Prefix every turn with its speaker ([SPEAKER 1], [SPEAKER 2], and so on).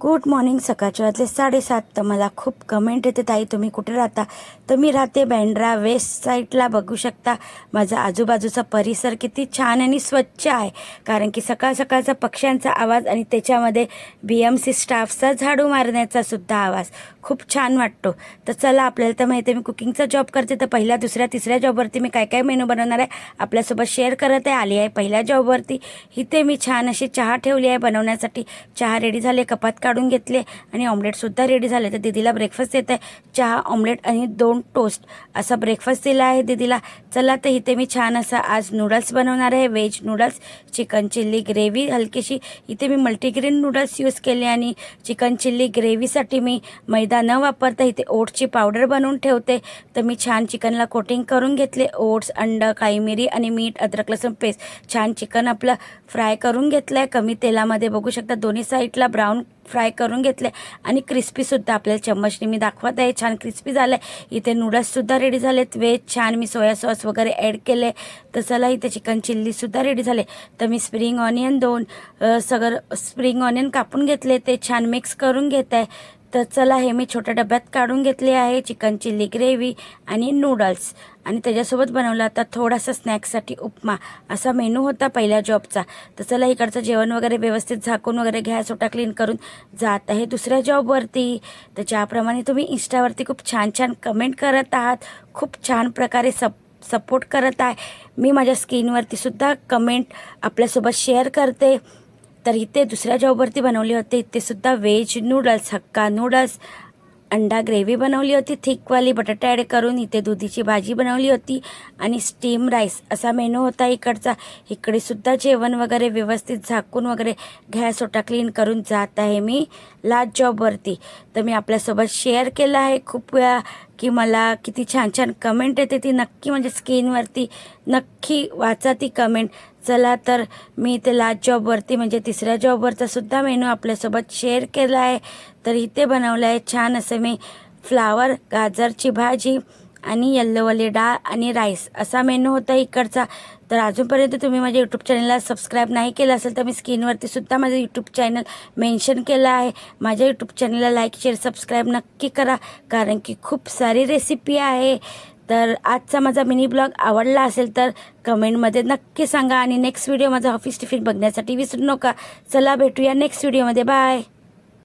[SPEAKER 1] Good morning. सकाळचे वाजले 7:30. तर मला खूप कमेंट येते, ताई तुम्ही कुठे राहता? तर मी राहते बँड्रा वेस्ट साईडला. बघू शकता माझा आजूबाजूचा परिसर किती छान आणि स्वच्छ आहे, कारण की सकाळ सकाळचा पक्ष्यांचा आवाज आणि त्याच्यामध्ये BMC स्टाफचा झाडू मारण्याचा सुद्धा आवाज खूप छान वाटतो. तर चला, आपल्याला तर माहिती आहे मी कुकिंगचा जॉब करते, तर पहिल्या दुसऱ्या तिसऱ्या जॉबवरती मी काय काय मेनू बनवणार आहे आपल्यासोबत शेअर करत आहे. आली आहे पहिल्या जॉबवरती. इथे मी छान अशी चहा ठेवली आहे बनवण्यासाठी. चहा रेडी झाले, कपात काढून घेतले आणि ऑमलेटसुद्धा रेडी झाले. तर दीदीला ब्रेकफास्ट देत आहे. चहा, ऑमलेट आणि 2 टोस्ट असा ब्रेकफास्ट दिला आहे दीदीला. चला, तर इथे मी छान असा आज नूडल्स बनवणार आहे. Veg noodles, chicken chilli gravy हलकीशी. इथे मी मल्टीग्रेन नूडल्स यूज केले आणि चिकन चिल्ली ग्रेव्हीसाठी मी मैदा न वापरता इथे ओट्सची पावडर बनवून ठेवते. तर मी छान चिकनला कोटिंग करून घेतले. ओट्स, अंड, काळी मिरी आणि मीठ, अद्रक लसूण पेस्ट. छान चिकन आपलं फ्राय करून घेतलं आहे कमी तेलामध्ये. बघू शकता दोन्ही साईडला ब्राऊन फ्राय करून घेतले आणि क्रिस्पीसुद्धा आपल्याला चम्मचने मी दाखवत आहे. छान क्रिस्पी झालं आहे. इथे नूडल्ससुद्धा रेडी झालेत. व्हेज छान मी सोया सॉस वगैरे ॲड केले. तर चला, इथे चिकन चिल्लीसुद्धा रेडी झाले. तर मी स्प्रिंग ऑनियन सगळं स्प्रिंग ऑनियन कापून घेतले, ते छान मिक्स करून घेत आहे. तर चला, हे मी छोट्या डब्यात काढून घेतले आहे. चिकन चिल्ली ग्रेव्ही आणि नूडल्स, आणि त्याच्यासोबत बनवला आता थोडासा स्नॅक्ससाठी उपमा. असा मेनू होता पहिल्या जॉबचा. तर चला, इकडचं जेवण वगैरे व्यवस्थित झाकून वगैरे गॅस ओटा क्लीन करून जात आहे दुसऱ्या जॉबवरती. तर ज्याप्रमाणे तुम्ही इंस्टावरती खूप छान छान कमेंट करत आहात, खूप छान प्रकारे सपोर्ट करत आहे, मी माझ्या स्क्रीनवरती सुद्धा कमेंट आपल्यासोबत शेअर करते. तर इथे दुसऱ्या जॉबवरती बनवले होते. इथे सुद्धा व्हेज नूडल्स, हक्का नूडल्स, अंडा ग्रेव्ही बनवली होती थिकवाली, बटाटा ॲड करून. इथे दुधीची भाजी बनवली होती आणि स्टीम राईस असा मेनू होता इकडचा. इकडे सुद्धा जेवण वगैरे व्यवस्थित झाकून वगैरे गॅस ओटा क्लीन करून जात आहे मी लास्ट जॉबवरती. तर मी आपल्यासोबत शेअर केलं आहे खूप वेळा की मला किती छान छान कमेंट येते, ती नक्की म्हणजे स्क्रीनवरती नक्की वाचा ती कमेंट. चला, तर मी इथे लास्ट जॉबवरती म्हणजे तिसऱ्या जॉबवरचा सुद्धा मेनू आपल्यासोबत शेअर केला आहे. तर इथे बनवलं आहे छान असं मी फ्लावर, गाजरची भाजी आणि येल्लोवाली डाळ आणि राईस असा मेनू होता इकडचा. तर अजूनपर्यंत तुम्ही माझ्या यूट्यूब चॅनलला सबस्क्राईब नाही केलं असेल तर मी स्क्रीनवरती सुद्धा माझं यूट्यूब चॅनल मेन्शन केलं आहे. माझ्या यूट्यूब चॅनलला लाईक, शेअर, सबस्क्राईब नक्की करा, कारण की खूप सारी रेसिपी आहे. तर आजचा माझा मिनी ब्लॉग आवडला असेल तर कमेंटमध्ये नक्की सांगा आणि नेक्स्ट व्हिडिओ माझा ऑफिस टिफिन बघण्यासाठी विसरू नका. चला, भेटूया नेक्स्ट व्हिडिओमध्ये. बाय.